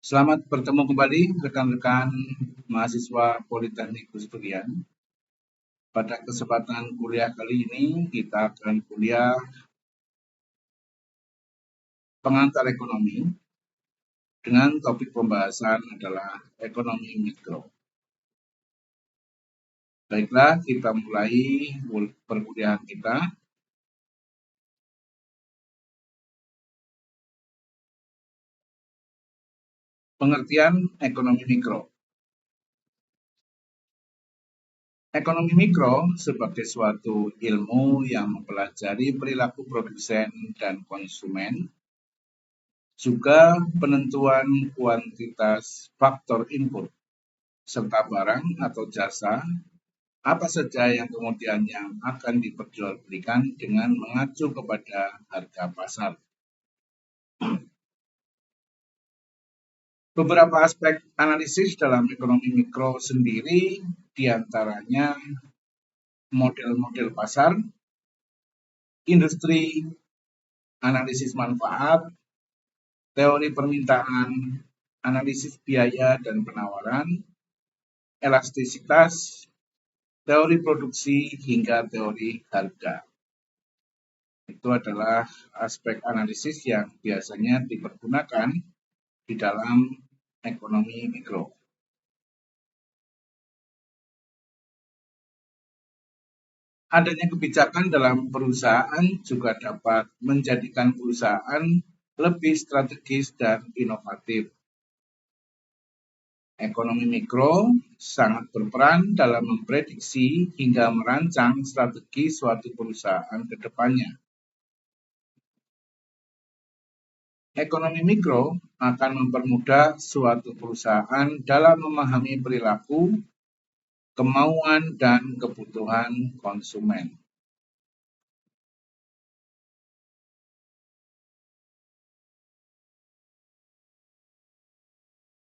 Selamat bertemu kembali rekan-rekan mahasiswa Politeknik Kusdurian. Pada kesempatan kuliah kali ini kita akan kuliah pengantar ekonomi dengan topik pembahasan adalah ekonomi mikro. Baiklah, kita mulai perkuliahan kita. Pengertian ekonomi mikro. Ekonomi mikro sebagai suatu ilmu yang mempelajari perilaku produsen dan konsumen, juga penentuan kuantitas faktor input, serta barang atau jasa, apa saja yang kemudian yang akan diperjualbelikan dengan mengacu kepada harga pasar. Beberapa aspek analisis dalam ekonomi mikro sendiri, diantaranya model-model pasar, industri, analisis manfaat, teori permintaan, analisis biaya dan penawaran, elastisitas, teori produksi, hingga teori harga. Itu adalah aspek analisis yang biasanya dipergunakan di dalam ekonomi mikro. Adanya kebijakan dalam perusahaan juga dapat menjadikan perusahaan lebih strategis dan inovatif. Ekonomi mikro sangat berperan dalam memprediksi hingga merancang strategi suatu perusahaan ke depannya. Ekonomi mikro akan mempermudah suatu perusahaan dalam memahami perilaku, kemauan, dan kebutuhan konsumen.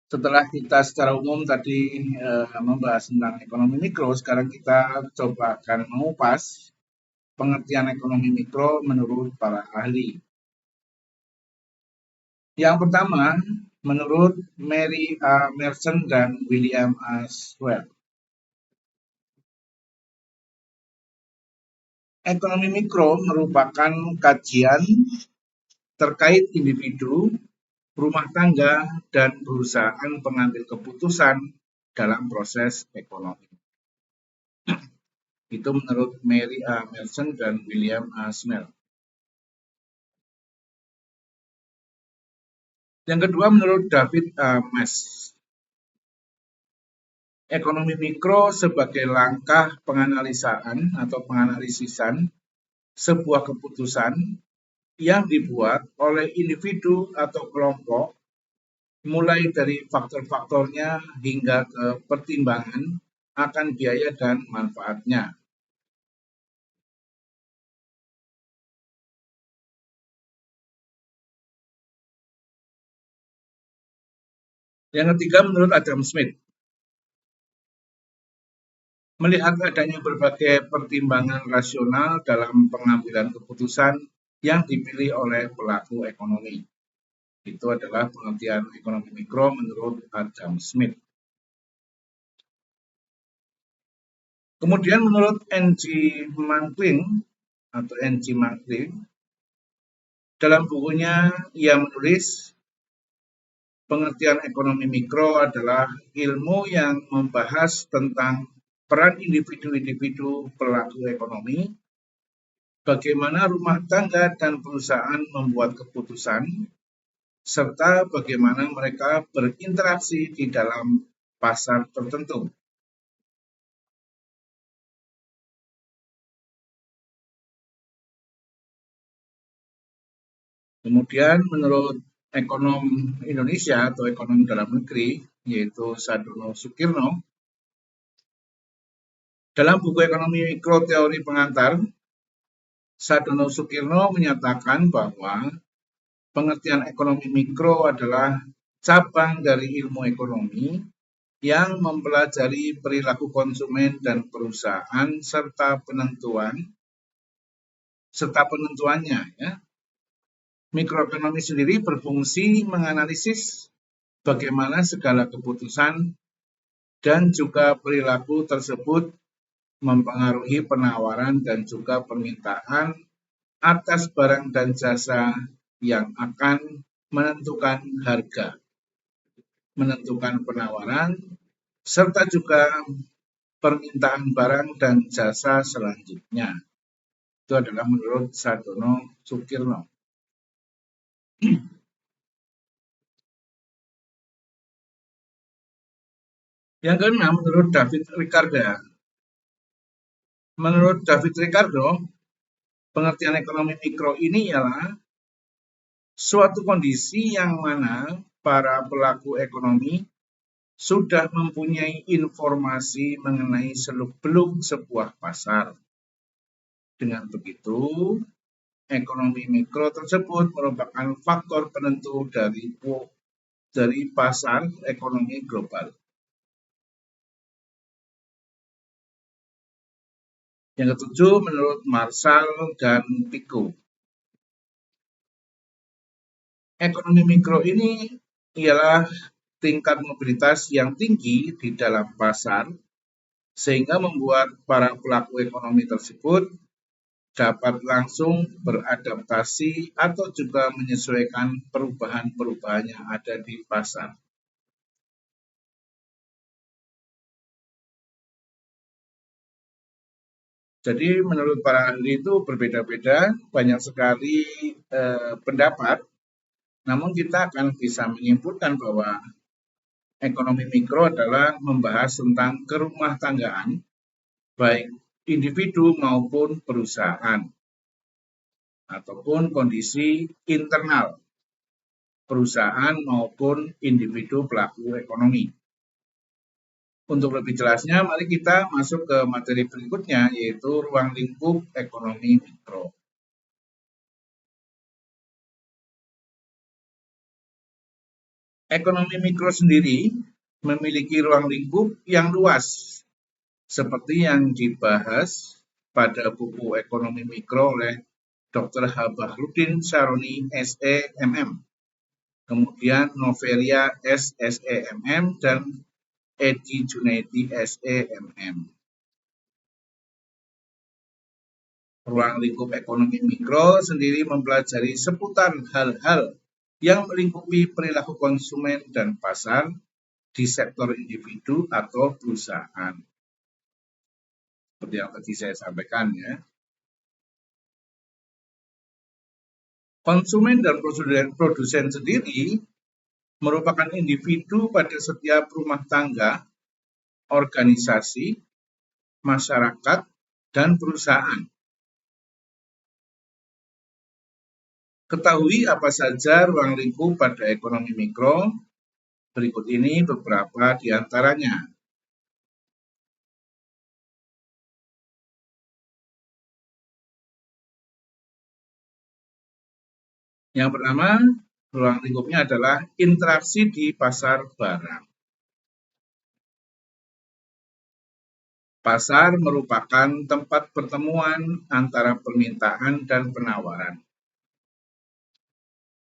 Setelah kita secara umum tadi membahas tentang ekonomi mikro, sekarang kita coba akan mengupas pengertian ekonomi mikro menurut para ahli. Yang pertama, menurut Mary A. Merson dan William A. Swell, ekonomi mikro merupakan kajian terkait individu, rumah tangga, dan perusahaan pengambil keputusan dalam proses ekonomi. Itu menurut Mary A. Merson dan William A. Swell. Yang kedua, menurut David A. Mess, ekonomi mikro sebagai langkah penganalisaan atau penganalisisan sebuah keputusan yang dibuat oleh individu atau kelompok, mulai dari faktor-faktornya hingga ke pertimbangan akan biaya dan manfaatnya. Yang ketiga, menurut Adam Smith, melihat adanya berbagai pertimbangan rasional dalam pengambilan keputusan yang dipilih oleh pelaku ekonomi. Itu adalah pengertian ekonomi mikro menurut Adam Smith. Kemudian menurut N.G. Mancling atau N.G. Mancling, dalam bukunya ia menulis, pengertian ekonomi mikro adalah ilmu yang membahas tentang peran individu-individu pelaku ekonomi, bagaimana rumah tangga dan perusahaan membuat keputusan, serta bagaimana mereka berinteraksi di dalam pasar tertentu. Kemudian menurut ekonom Indonesia atau ekonom dalam negeri, yaitu Sadono Sukirno, dalam buku Ekonomi Mikro Teori Pengantar, Sadono Sukirno menyatakan bahwa pengertian ekonomi mikro adalah cabang dari ilmu ekonomi yang mempelajari perilaku konsumen dan perusahaan serta penentuannya. Ya. Mikroekonomi sendiri berfungsi menganalisis bagaimana segala keputusan dan juga perilaku tersebut mempengaruhi penawaran dan juga permintaan atas barang dan jasa yang akan menentukan harga, menentukan penawaran, serta juga permintaan barang dan jasa selanjutnya. Itu adalah menurut Sadono Sukirno. Yang keenam, menurut David Ricardo. Menurut David Ricardo, pengertian ekonomi mikro ini ialah suatu kondisi yang mana para pelaku ekonomi sudah mempunyai informasi mengenai seluk-beluk sebuah pasar. Dengan begitu, ekonomi mikro tersebut merupakan faktor penentu dari pasar ekonomi global. Yang ketujuh, menurut Marshall dan Pico, ekonomi mikro ini ialah tingkat mobilitas yang tinggi di dalam pasar, sehingga membuat para pelaku ekonomi tersebut dapat langsung beradaptasi atau juga menyesuaikan perubahan-perubahan yang ada di pasar. Jadi menurut para ahli itu berbeda-beda, banyak sekali pendapat, namun kita akan bisa menyimpulkan bahwa ekonomi mikro adalah membahas tentang kerumah tanggaan, baik individu maupun perusahaan, ataupun kondisi internal perusahaan maupun individu pelaku ekonomi. Untuk lebih jelasnya, mari kita masuk ke materi berikutnya, yaitu ruang lingkup ekonomi mikro. Ekonomi mikro sendiri memiliki ruang lingkup yang luas, seperti yang dibahas pada buku Ekonomi Mikro oleh Dr. Habahrudin Syaroni, SEMM, kemudian Novelia SSEMM, dan Edi Junaidi SEMM. Ruang lingkup ekonomi mikro sendiri mempelajari seputar hal-hal yang melingkupi perilaku konsumen dan pasar di sektor individu atau perusahaan. Seperti yang tadi saya sampaikan ya. Konsumen dan produsen sendiri merupakan individu pada setiap rumah tangga, organisasi, masyarakat, dan perusahaan. Ketahui apa saja ruang lingkup pada ekonomi mikro. Berikut ini beberapa di antaranya. Yang pertama, ruang lingkupnya adalah interaksi di pasar barang. Pasar merupakan tempat pertemuan antara permintaan dan penawaran.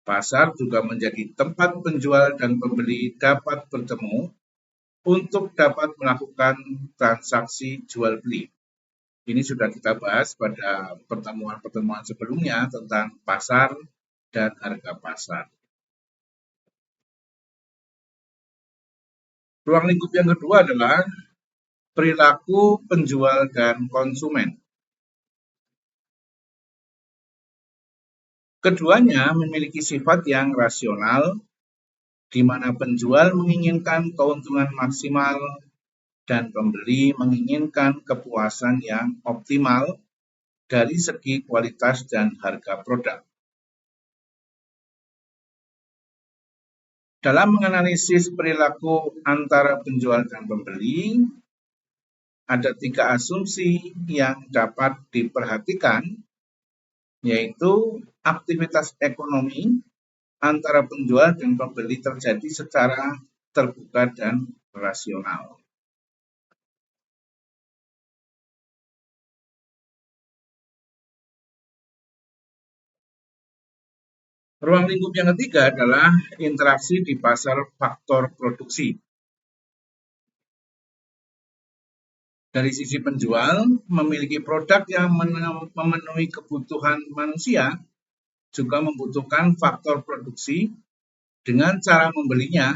Pasar juga menjadi tempat penjual dan pembeli dapat bertemu untuk dapat melakukan transaksi jual beli. Ini sudah kita bahas pada pertemuan-pertemuan sebelumnya tentang pasar dan harga pasar. Ruang lingkup yang kedua adalah perilaku penjual dan konsumen. Keduanya memiliki sifat yang rasional, di mana penjual menginginkan keuntungan maksimal dan pembeli menginginkan kepuasan yang optimal dari segi kualitas dan harga produk. Dalam menganalisis perilaku antara penjual dan pembeli, ada 3 asumsi yang dapat diperhatikan, yaitu aktivitas ekonomi antara penjual dan pembeli terjadi secara terbuka dan rasional. Ruang lingkup yang ketiga adalah interaksi di pasar faktor produksi. Dari sisi penjual, memiliki produk yang memenuhi kebutuhan manusia, juga membutuhkan faktor produksi dengan cara membelinya,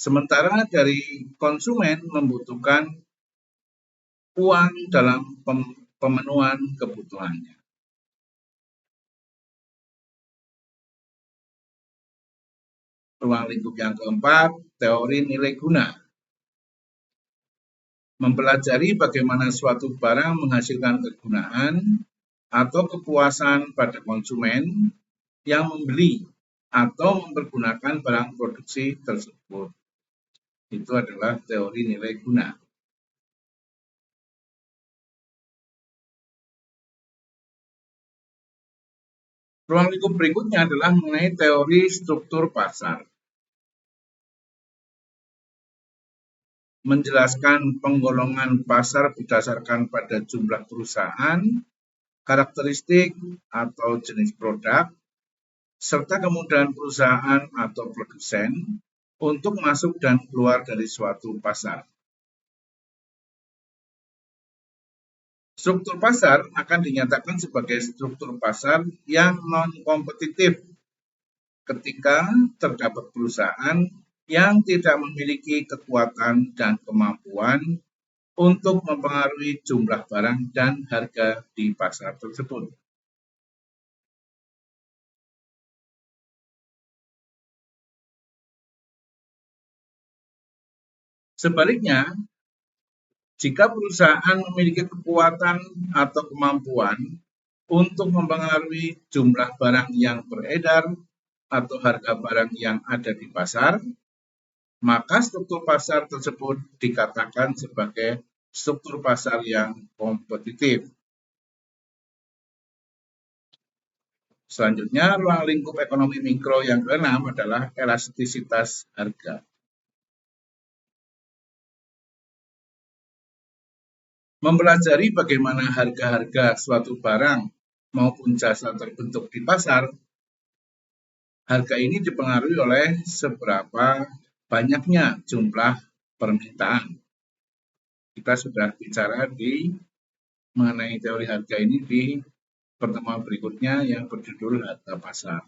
sementara dari konsumen membutuhkan uang dalam pemenuhan kebutuhannya. Ruang lingkup yang keempat, teori nilai guna. Mempelajari bagaimana suatu barang menghasilkan kegunaan atau kepuasan pada konsumen yang membeli atau mempergunakan barang produksi tersebut. Itu adalah teori nilai guna. Ruang lingkup berikutnya adalah mengenai teori struktur pasar. Menjelaskan penggolongan pasar berdasarkan pada jumlah perusahaan, karakteristik atau jenis produk, serta kemudahan perusahaan atau produsen untuk masuk dan keluar dari suatu pasar. Struktur pasar akan dinyatakan sebagai struktur pasar yang non-kompetitif ketika terdapat perusahaan yang tidak memiliki kekuatan dan kemampuan untuk mempengaruhi jumlah barang dan harga di pasar tersebut. Sebaliknya, jika perusahaan memiliki kekuatan atau kemampuan untuk mempengaruhi jumlah barang yang beredar atau harga barang yang ada di pasar, maka struktur pasar tersebut dikatakan sebagai struktur pasar yang kompetitif. Selanjutnya, ruang lingkup ekonomi mikro yang keenam adalah elastisitas harga. Mempelajari bagaimana harga-harga suatu barang maupun jasa terbentuk di pasar, harga ini dipengaruhi oleh seberapa banyaknya jumlah permintaan. Kita sudah bicara mengenai teori harga ini di pertemuan berikutnya yang berjudul harga pasar.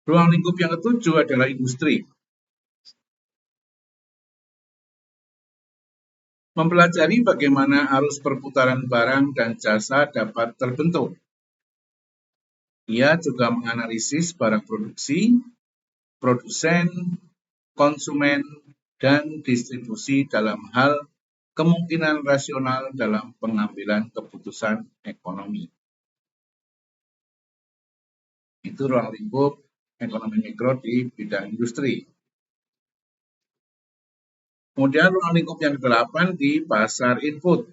Ruang lingkup yang ketujuh adalah industri. Mempelajari bagaimana arus perputaran barang dan jasa dapat terbentuk. Ia juga menganalisis barang produksi, produsen, konsumen, dan distribusi dalam hal kemungkinan rasional dalam pengambilan keputusan ekonomi. Itu ruang lingkup ekonomi mikro di bidang industri. Kemudian ruang lingkup yang ke-8 di pasar input.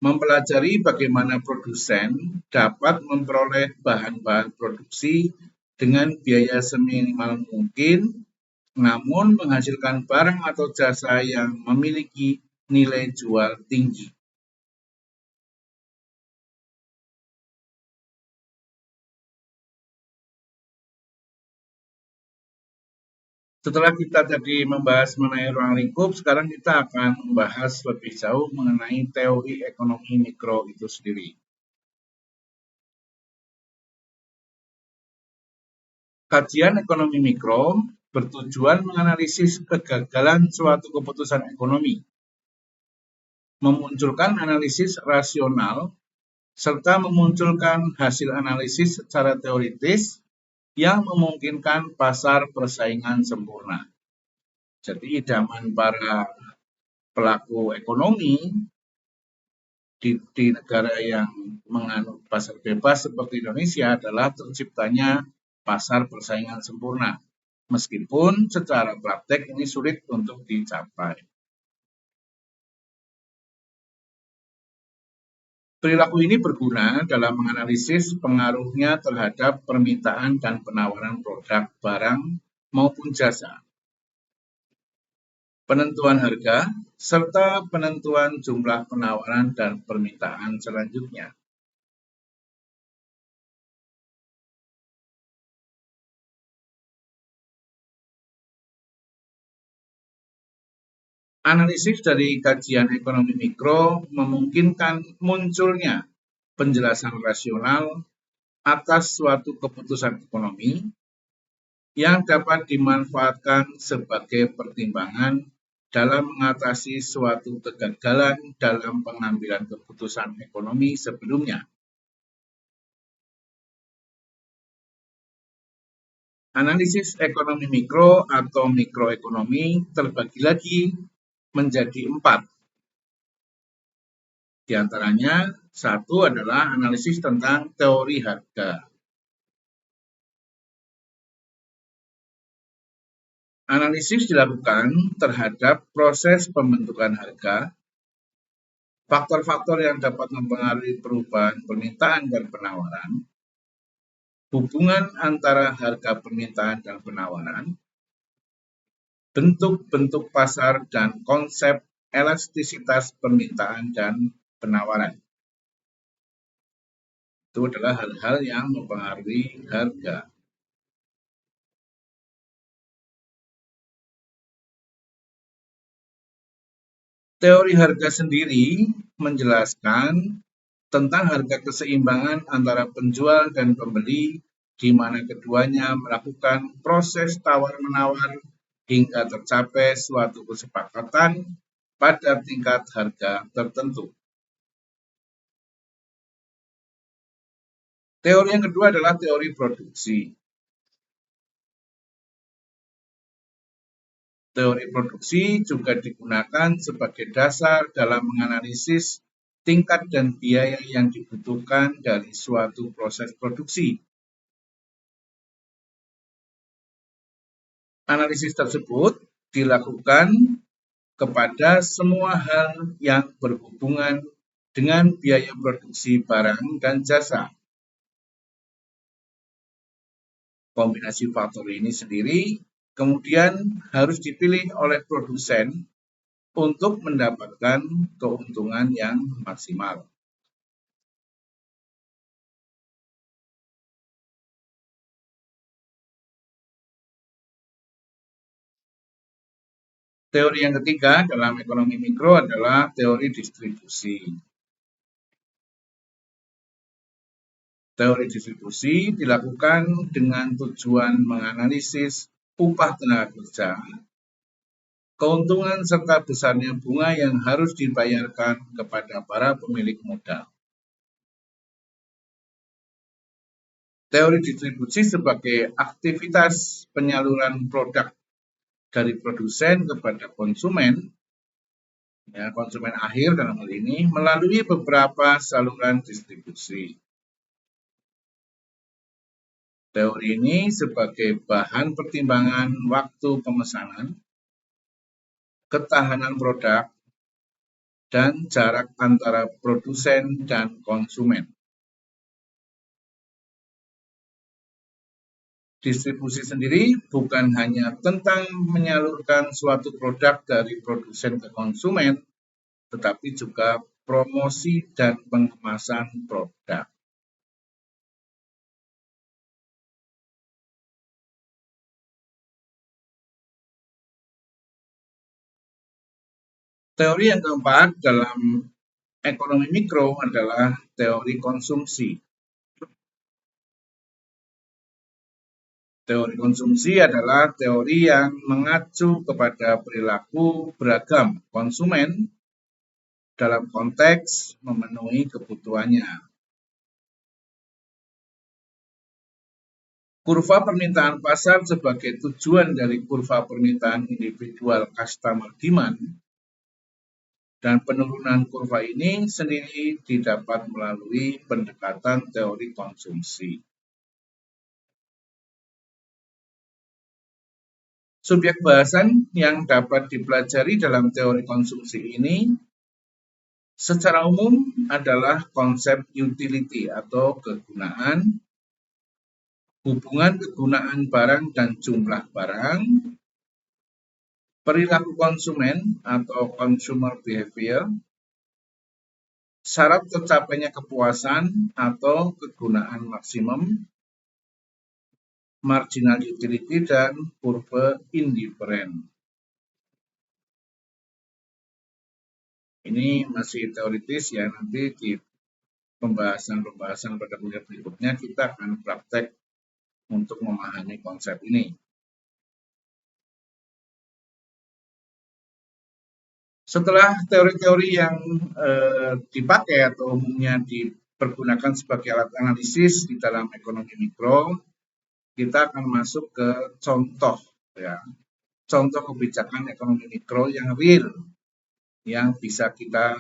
Mempelajari bagaimana produsen dapat memperoleh bahan-bahan produksi dengan biaya seminimal mungkin, namun menghasilkan barang atau jasa yang memiliki nilai jual tinggi. Setelah kita tadi membahas mengenai ruang lingkup, sekarang kita akan membahas lebih jauh mengenai teori ekonomi mikro itu sendiri. Kajian ekonomi mikro bertujuan menganalisis kegagalan suatu keputusan ekonomi, memunculkan analisis rasional, serta memunculkan hasil analisis secara teoritis yang memungkinkan pasar persaingan sempurna. Jadi idaman para pelaku ekonomi di negara yang menganut pasar bebas seperti Indonesia adalah terciptanya pasar persaingan sempurna. Meskipun secara praktek ini sulit untuk dicapai. Perilaku ini berguna dalam menganalisis pengaruhnya terhadap permintaan dan penawaran produk, barang, maupun jasa. Penentuan harga serta penentuan jumlah penawaran dan permintaan selanjutnya. Analisis dari kajian ekonomi mikro memungkinkan munculnya penjelasan rasional atas suatu keputusan ekonomi yang dapat dimanfaatkan sebagai pertimbangan dalam mengatasi suatu kegagalan dalam pengambilan keputusan ekonomi sebelumnya. Analisis ekonomi mikro atau mikroekonomi terbagi lagi menjadi 4. Di antaranya, satu adalah analisis tentang teori harga. Analisis dilakukan terhadap proses pembentukan harga, faktor-faktor yang dapat mempengaruhi perubahan permintaan dan penawaran, hubungan antara harga permintaan dan penawaran, bentuk-bentuk pasar dan konsep elastisitas permintaan dan penawaran. Itu adalah hal-hal yang mempengaruhi harga. Teori harga sendiri menjelaskan tentang harga keseimbangan antara penjual dan pembeli, di mana keduanya melakukan proses tawar-menawar hingga tercapai suatu kesepakatan pada tingkat harga tertentu. Teori yang kedua adalah teori produksi. Teori produksi juga digunakan sebagai dasar dalam menganalisis tingkat dan biaya yang dibutuhkan dari suatu proses produksi. Analisis tersebut dilakukan kepada semua hal yang berhubungan dengan biaya produksi barang dan jasa. Kombinasi faktor ini sendiri kemudian harus dipilih oleh produsen untuk mendapatkan keuntungan yang maksimal. Teori yang ketiga dalam ekonomi mikro adalah teori distribusi. Teori distribusi dilakukan dengan tujuan menganalisis upah tenaga kerja, keuntungan serta besarnya bunga yang harus dibayarkan kepada para pemilik modal. Teori distribusi sebagai aktivitas penyaluran produk dari produsen kepada konsumen, ya, konsumen akhir dalam hal ini, melalui beberapa saluran distribusi. Teori ini sebagai bahan pertimbangan waktu pemesanan, ketahanan produk, dan jarak antara produsen dan konsumen. Distribusi sendiri bukan hanya tentang menyalurkan suatu produk dari produsen ke konsumen, tetapi juga promosi dan pengemasan produk. Teori yang keempat dalam ekonomi mikro adalah teori konsumsi. Teori konsumsi adalah teori yang mengacu kepada perilaku beragam konsumen dalam konteks memenuhi kebutuhannya. Kurva permintaan pasar sebagai tujuan dari kurva permintaan individual customer demand dan penurunan kurva ini sendiri didapat melalui pendekatan teori konsumsi. Subjek bahasan yang dapat dipelajari dalam teori konsumsi ini secara umum adalah konsep utility atau kegunaan, hubungan kegunaan barang dan jumlah barang, perilaku konsumen atau consumer behavior, syarat tercapainya kepuasan atau kegunaan maksimum, marginal utility, dan kurva indifferent. Ini masih teoritis ya, nanti di pembahasan pada kuliah berikutnya kita akan praktek untuk memahami konsep ini. Setelah teori-teori yang dipakai atau umumnya dipergunakan sebagai alat analisis di dalam ekonomi mikro, kita akan masuk ke contoh ya, contoh kebijakan ekonomi mikro yang real yang bisa kita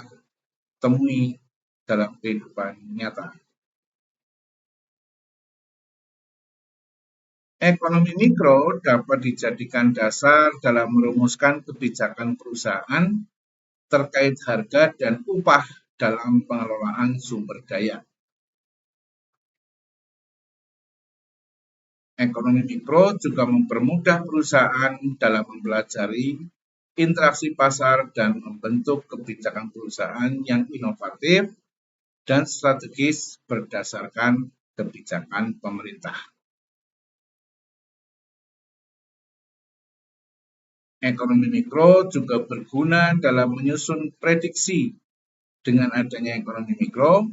temui dalam kehidupan nyata. Ekonomi mikro dapat dijadikan dasar dalam merumuskan kebijakan perusahaan terkait harga dan upah dalam pengelolaan sumber daya. Ekonomi mikro juga mempermudah perusahaan dalam mempelajari interaksi pasar dan membentuk kebijakan perusahaan yang inovatif dan strategis berdasarkan kebijakan pemerintah. Ekonomi mikro juga berguna dalam menyusun prediksi. Dengan adanya ekonomi mikro,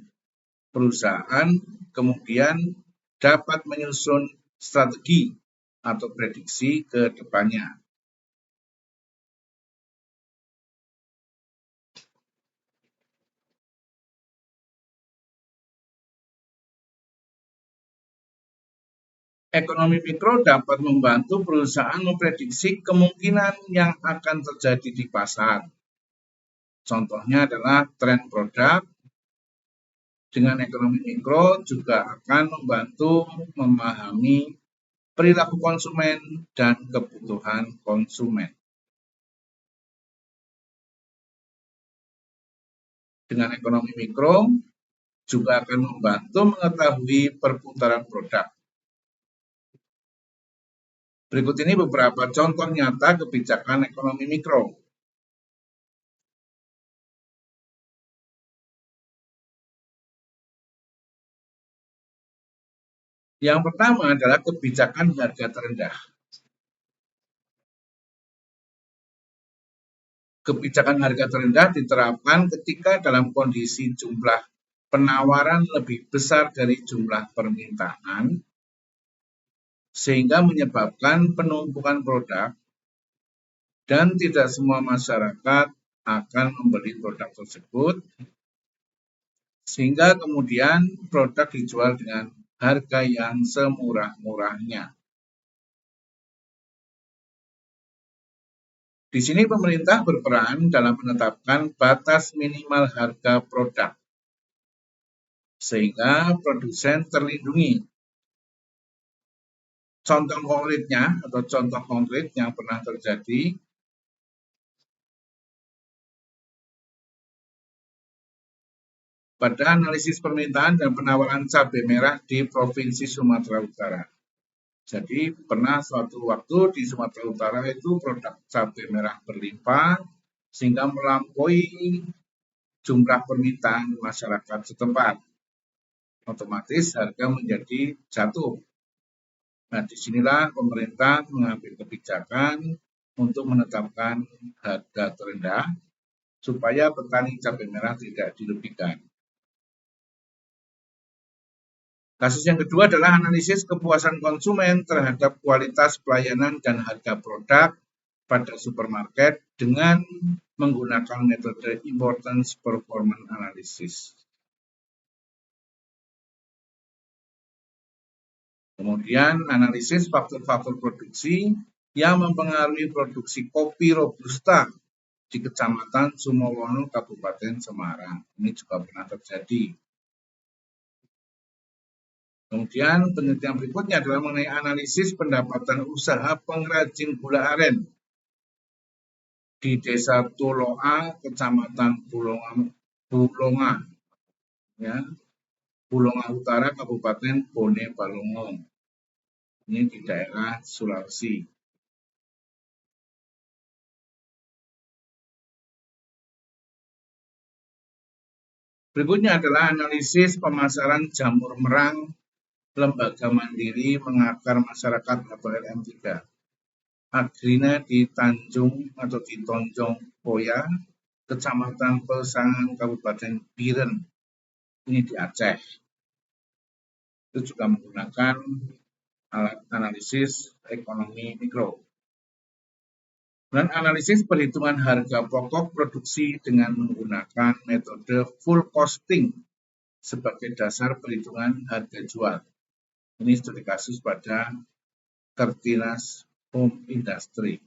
perusahaan kemudian dapat menyusun strategi atau prediksi ke depannya. Ekonomi mikro dapat membantu perusahaan memprediksi kemungkinan yang akan terjadi di pasar. Contohnya adalah tren produk. Dengan ekonomi mikro juga akan membantu memahami perilaku konsumen dan kebutuhan konsumen. Dengan ekonomi mikro juga akan membantu mengetahui perputaran produk. Berikut ini beberapa contoh nyata kebijakan ekonomi mikro. Yang pertama adalah kebijakan harga terendah. Kebijakan harga terendah diterapkan ketika dalam kondisi jumlah penawaran lebih besar dari jumlah permintaan, sehingga menyebabkan penumpukan produk dan tidak semua masyarakat akan membeli produk tersebut, sehingga kemudian produk dijual dengan harga yang semurah-murahnya. Di sini pemerintah berperan dalam menetapkan batas minimal harga produk, sehingga produsen terlindungi. Contoh konkretnya atau contoh konkret yang pernah terjadi pada analisis permintaan dan penawaran cabai merah di Provinsi Sumatera Utara. Jadi pernah suatu waktu di Sumatera Utara itu produk cabai merah berlimpah sehingga melampaui jumlah permintaan masyarakat setempat. Otomatis harga menjadi jatuh. Nah, disinilah pemerintah mengambil kebijakan untuk menetapkan harga terendah supaya petani cabai merah tidak dirugikan. Kasus yang kedua adalah analisis kepuasan konsumen terhadap kualitas pelayanan dan harga produk pada supermarket dengan menggunakan metode Importance Performance Analysis. Kemudian analisis faktor-faktor produksi yang mempengaruhi produksi kopi Robusta di Kecamatan Sumowono, Kabupaten Semarang. Ini juga pernah terjadi. Kemudian penelitian berikutnya adalah mengenai analisis pendapatan usaha pengrajin gula aren di Desa Tuloa, Kecamatan Bulonga, ya, Bulonga Utara, Kabupaten Bone Balongo. Ini di daerah Sulawesi. Berikutnya adalah analisis pemasaran jamur merang lembaga mandiri mengakar masyarakat atau LM3. Agrina di Tanjung atau di Tonjong Poya, Kecamatan Pesangan, Kabupaten Biren, ini di Aceh. Itu juga menggunakan alat analisis ekonomi mikro. Dan analisis perhitungan harga pokok produksi dengan menggunakan metode full costing sebagai dasar perhitungan harga jual. Ini studi kasus pada Kertinas Home Industry.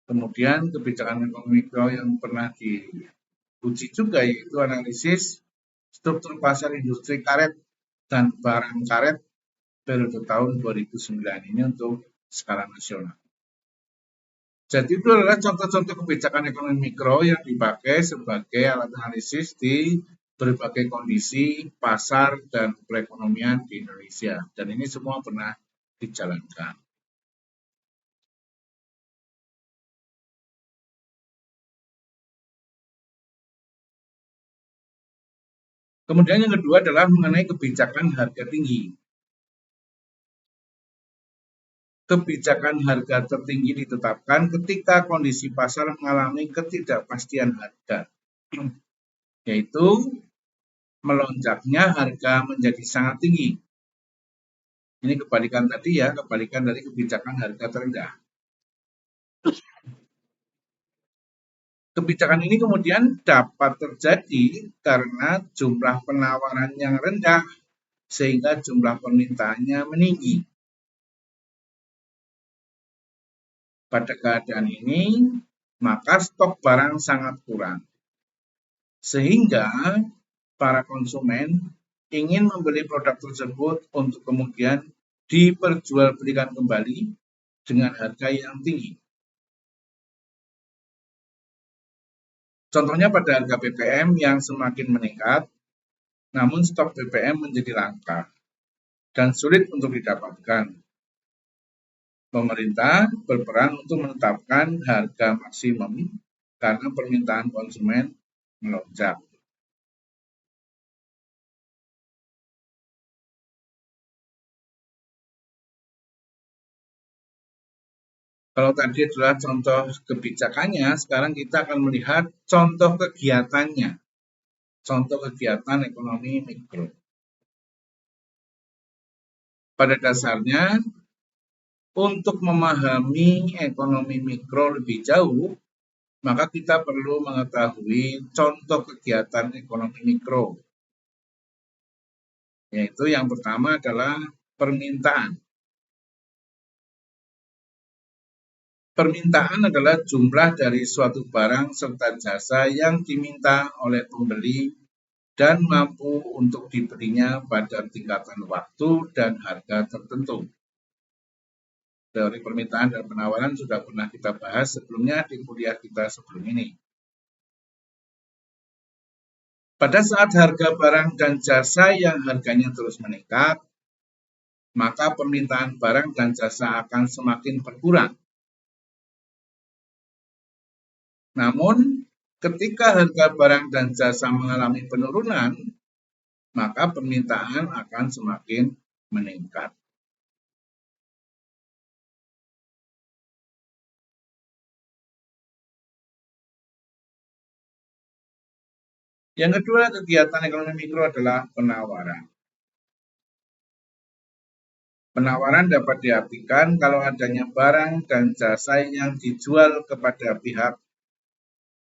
Kemudian kebijakan ekonomi mikro yang pernah diuji juga yaitu analisis struktur pasar industri karet dan barang karet periode tahun 2009 ini untuk skala nasional. Jadi itu adalah contoh-contoh kebijakan ekonomi mikro yang dipakai sebagai alat analisis di berbagai kondisi pasar dan perekonomian di Indonesia. Dan ini semua pernah dijalankan. Kemudian yang kedua adalah mengenai kebijakan harga tinggi. Kebijakan harga tertinggi ditetapkan ketika kondisi pasar mengalami ketidakpastian harga, yaitu melonjaknya harga menjadi sangat tinggi. Ini kebalikan tadi ya, kebalikan dari kebijakan harga terendah. Kebijakan ini kemudian dapat terjadi karena jumlah penawaran yang rendah sehingga jumlah permintaannya meninggi. Pada keadaan ini, maka stok barang sangat kurang. Sehingga para konsumen ingin membeli produk tersebut untuk kemudian diperjualbelikan kembali dengan harga yang tinggi. Contohnya pada harga BBM yang semakin meningkat, namun stok BBM menjadi langka dan sulit untuk didapatkan. Pemerintah berperan untuk menetapkan harga maksimum karena permintaan konsumen melonjak. Kalau tadi adalah contoh kebijakannya, sekarang kita akan melihat contoh kegiatannya. Contoh kegiatan ekonomi mikro. Pada dasarnya, untuk memahami ekonomi mikro lebih jauh, maka kita perlu mengetahui contoh kegiatan ekonomi mikro. Yaitu yang pertama adalah permintaan. Permintaan adalah jumlah dari suatu barang serta jasa yang diminta oleh pembeli dan mampu untuk dibelinya pada tingkatan waktu dan harga tertentu. Teori permintaan dan penawaran sudah pernah kita bahas sebelumnya di kuliah kita sebelum ini. Pada saat harga barang dan jasa yang harganya terus meningkat, maka permintaan barang dan jasa akan semakin berkurang. Namun, ketika harga barang dan jasa mengalami penurunan, maka permintaan akan semakin meningkat. Yang kedua, kegiatan ekonomi mikro adalah penawaran. Penawaran dapat diartikan kalau adanya barang dan jasa yang dijual kepada pihak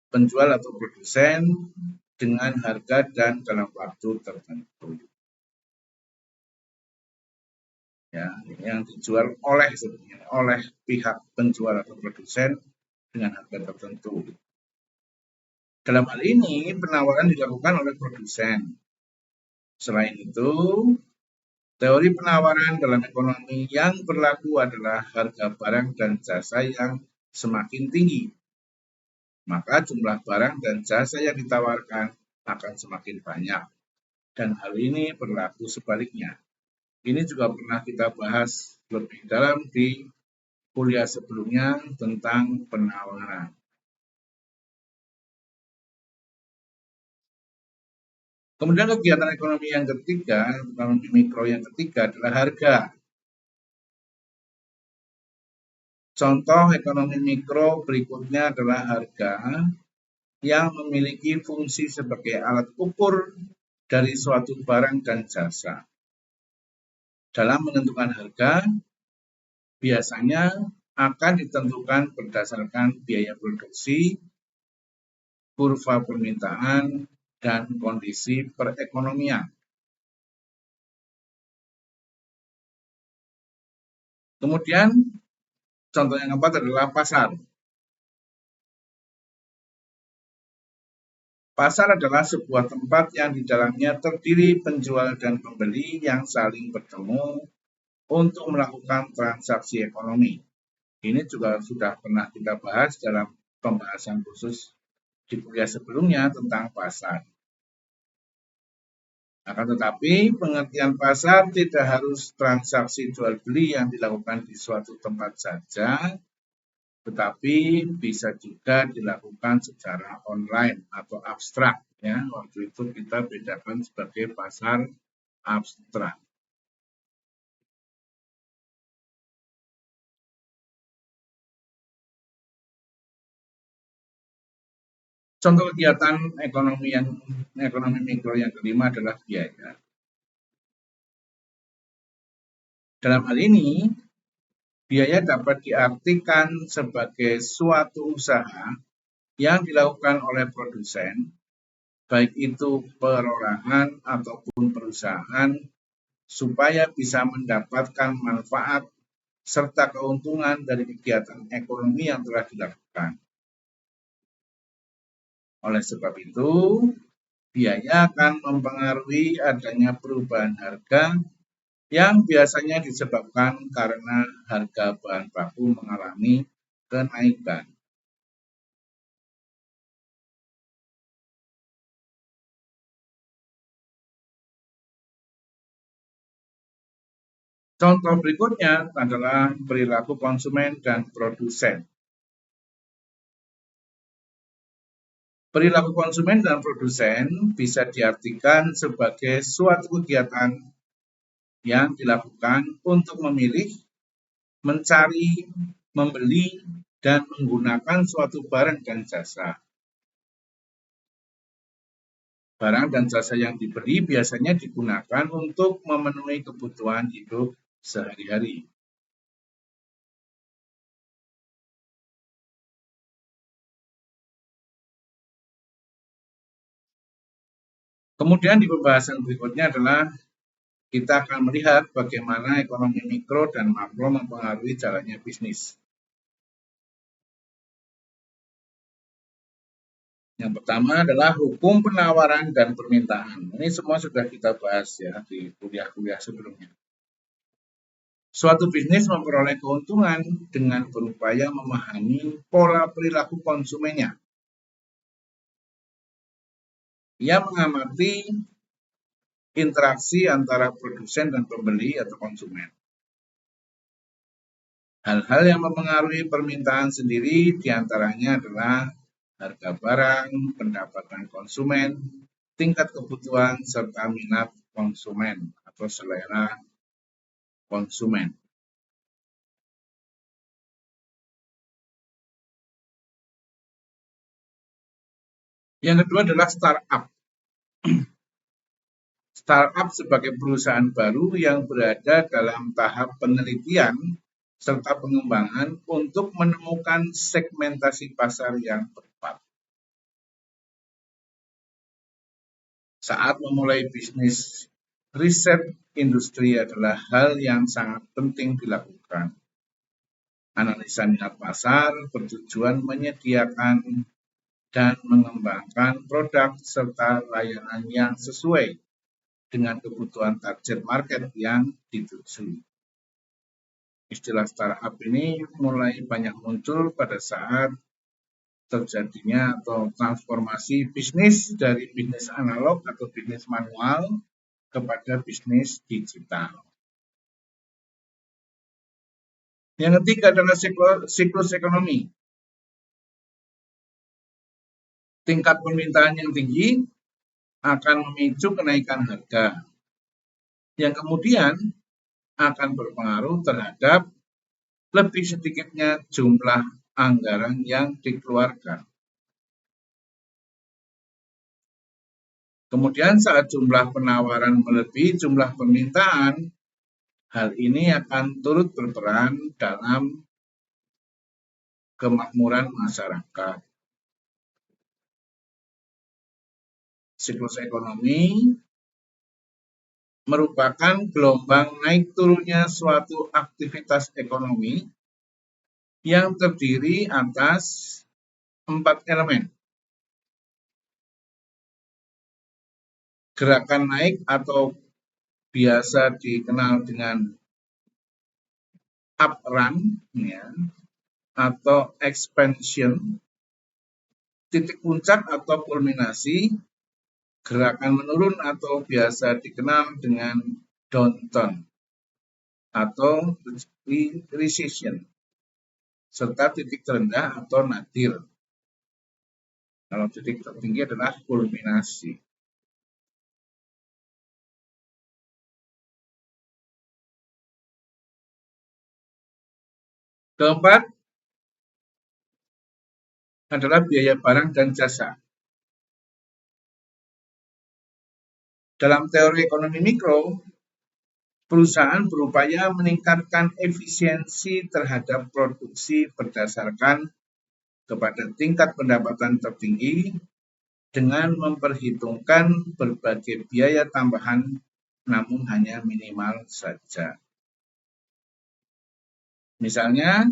penjual atau produsen dengan harga dan dalam waktu tertentu. Ya, yang dijual oleh pihak penjual atau produsen dengan harga tertentu. Dalam hal ini, penawaran dilakukan oleh produsen. Selain itu, teori penawaran dalam ekonomi yang berlaku adalah harga barang dan jasa yang semakin tinggi. Maka jumlah barang dan jasa yang ditawarkan akan semakin banyak. Dan hal ini berlaku sebaliknya. Ini juga pernah kita bahas lebih dalam di kuliah sebelumnya tentang penawaran. Kemudian kegiatan ekonomi yang ketiga, ekonomi mikro yang ketiga adalah harga. Contoh ekonomi mikro berikutnya adalah harga yang memiliki fungsi sebagai alat ukur dari suatu barang dan jasa. Dalam menentukan harga, biasanya akan ditentukan berdasarkan biaya produksi, kurva permintaan, dan kondisi perekonomian. Kemudian, contoh yang keempat adalah pasar. Pasar adalah sebuah tempat yang di dalamnya terdiri penjual dan pembeli yang saling bertemu untuk melakukan transaksi ekonomi. Ini juga sudah pernah kita bahas dalam pembahasan khusus di kuliah sebelumnya tentang pasar. Akan tetapi, pengertian pasar tidak harus transaksi jual beli yang dilakukan di suatu tempat saja, tetapi bisa juga dilakukan secara online atau abstrak. Ya, waktu itu kita bedakan sebagai pasar abstrak. Contoh kegiatan ekonomi mikro yang kelima adalah biaya. Dalam hal ini, biaya dapat diartikan sebagai suatu usaha yang dilakukan oleh produsen, baik itu perorangan ataupun perusahaan, supaya bisa mendapatkan manfaat serta keuntungan dari kegiatan ekonomi yang telah dilakukan. Oleh sebab itu, biaya akan mempengaruhi adanya perubahan harga yang biasanya disebabkan karena harga bahan baku mengalami kenaikan. Contoh berikutnya adalah perilaku konsumen dan produsen. Perilaku konsumen dan produsen bisa diartikan sebagai suatu kegiatan yang dilakukan untuk memilih, mencari, membeli, dan menggunakan suatu barang dan jasa. Barang dan jasa yang dibeli biasanya digunakan untuk memenuhi kebutuhan hidup sehari-hari. Kemudian di pembahasan berikutnya adalah kita akan melihat bagaimana ekonomi mikro dan makro mempengaruhi jalannya bisnis. Yang pertama adalah hukum penawaran dan permintaan. Ini semua sudah kita bahas ya di kuliah-kuliah sebelumnya. Suatu bisnis memperoleh keuntungan dengan berupaya memahami pola perilaku konsumennya. Ia mengamati interaksi antara produsen dan pembeli atau konsumen. Hal-hal yang mempengaruhi permintaan sendiri diantaranya adalah harga barang, pendapatan konsumen, tingkat kebutuhan, serta minat konsumen atau selera konsumen. Yang kedua adalah startup. Startup sebagai perusahaan baru yang berada dalam tahap penelitian serta pengembangan untuk menemukan segmentasi pasar yang tepat. Saat memulai bisnis, riset industri adalah hal yang sangat penting dilakukan. Analisa minat pasar bertujuan menyediakan dan mengembangkan produk serta layanan yang sesuai dengan kebutuhan target market yang dituju. Istilah startup ini mulai banyak muncul pada saat terjadinya atau transformasi bisnis dari bisnis analog atau bisnis manual kepada bisnis digital. Yang ketiga adalah siklus ekonomi. Tingkat permintaan yang tinggi akan memicu kenaikan harga, yang kemudian akan berpengaruh terhadap lebih sedikitnya jumlah anggaran yang dikeluarkan. Kemudian saat jumlah penawaran melebihi jumlah permintaan, hal ini akan turut berperan dalam kemakmuran masyarakat. Siklus ekonomi merupakan gelombang naik turunnya suatu aktivitas ekonomi yang terdiri atas 4 elemen. Gerakan naik atau biasa dikenal dengan up run, ya, atau expansion, titik puncak atau kulminasi, gerakan menurun atau biasa dikenal dengan downturn atau recession, serta titik terendah atau nadir. Kalau titik tertinggi adalah kulminasi. Keempat adalah biaya barang dan jasa. Dalam teori ekonomi mikro, perusahaan berupaya meningkatkan efisiensi terhadap produksi berdasarkan kepada tingkat pendapatan tertinggi dengan memperhitungkan berbagai biaya tambahan namun hanya minimal saja. Misalnya,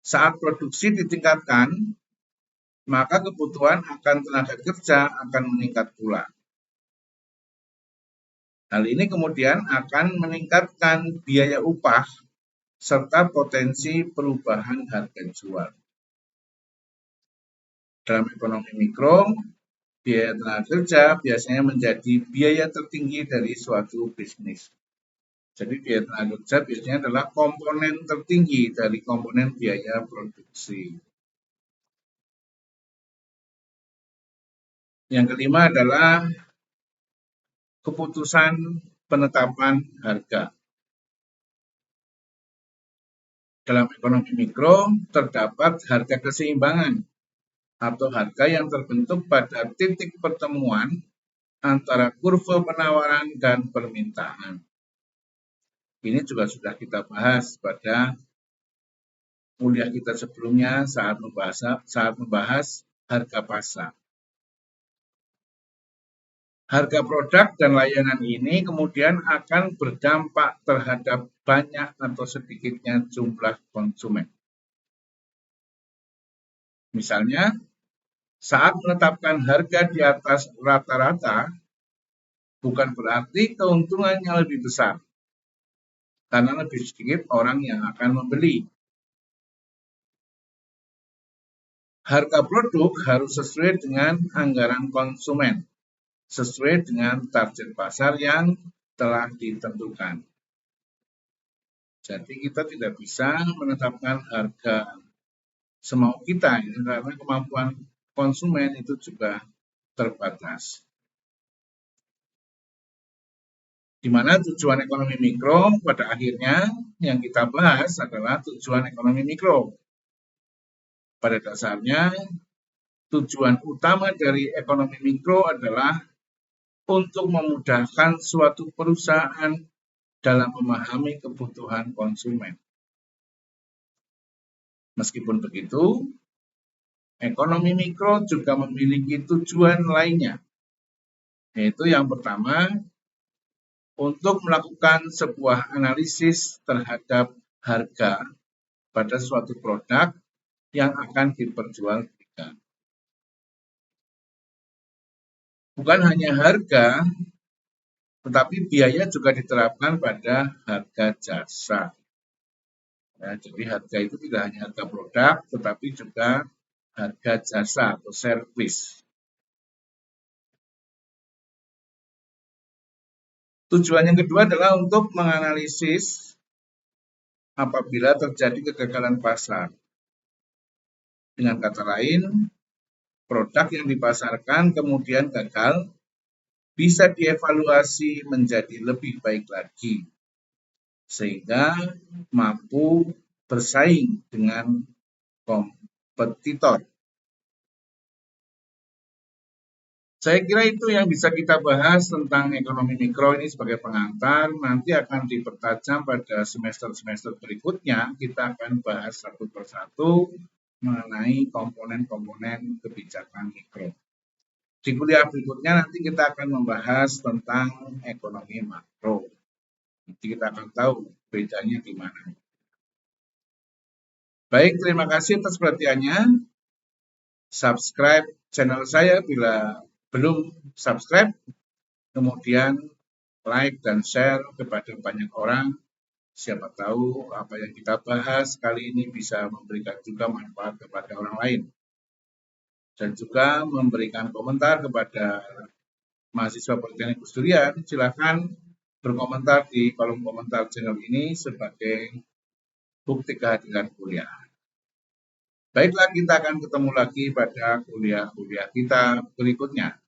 saat produksi ditingkatkan, maka kebutuhan akan tenaga kerja akan meningkat pula. Hal ini kemudian akan meningkatkan biaya upah serta potensi perubahan harga jual. Dalam ekonomi mikro, biaya tenaga kerja biasanya menjadi biaya tertinggi dari suatu bisnis. Jadi biaya tenaga kerja biasanya adalah komponen tertinggi dari komponen biaya produksi. Yang kelima adalah keputusan penetapan harga. Dalam ekonomi mikro terdapat harga keseimbangan atau harga yang terbentuk pada titik pertemuan antara kurva penawaran dan permintaan. Ini juga sudah kita bahas pada kuliah kita sebelumnya saat membahas harga pasar. Harga produk dan layanan ini kemudian akan berdampak terhadap banyak atau sedikitnya jumlah konsumen. Misalnya, saat menetapkan harga di atas rata-rata, bukan berarti keuntungannya lebih besar, karena lebih sedikit orang yang akan membeli. Harga produk harus sesuai dengan anggaran konsumen, sesuai dengan target pasar yang telah ditentukan. Jadi kita tidak bisa menetapkan harga semau kita, karena kemampuan konsumen itu juga terbatas. Di mana tujuan ekonomi mikro pada akhirnya yang kita bahas adalah tujuan ekonomi mikro. Pada dasarnya, tujuan utama dari ekonomi mikro adalah untuk memudahkan suatu perusahaan dalam memahami kebutuhan konsumen. Meskipun begitu, ekonomi mikro juga memiliki tujuan lainnya, yaitu yang pertama, untuk melakukan sebuah analisis terhadap harga pada suatu produk yang akan diperjualbelikan. Bukan hanya harga, tetapi biaya juga diterapkan pada harga jasa. Ya, jadi harga itu tidak hanya harga produk, tetapi juga harga jasa atau servis. Tujuan yang kedua adalah untuk menganalisis apabila terjadi kegagalan pasar. Dengan kata lain, produk yang dipasarkan kemudian gagal bisa dievaluasi menjadi lebih baik lagi, sehingga mampu bersaing dengan kompetitor. Saya kira itu yang bisa kita bahas tentang ekonomi mikro ini sebagai pengantar. Nanti akan dipertajam pada semester-semester berikutnya. Kita akan bahas satu persatu mengenai komponen-komponen kebijakan mikro. Di kuliah berikutnya nanti kita akan membahas tentang ekonomi makro. Nanti kita akan tahu bedanya di mana. Baik, terima kasih atas perhatiannya. Subscribe channel saya bila belum subscribe. Kemudian like dan share kepada banyak orang. Siapa tahu apa yang kita bahas kali ini bisa memberikan juga manfaat kepada orang lain. Dan juga memberikan komentar kepada mahasiswa Politeknik Gus Durian. Silakan berkomentar di kolom komentar channel ini sebagai bukti kehadiran kuliah. Baiklah, kita akan ketemu lagi pada kuliah-kuliah kita berikutnya.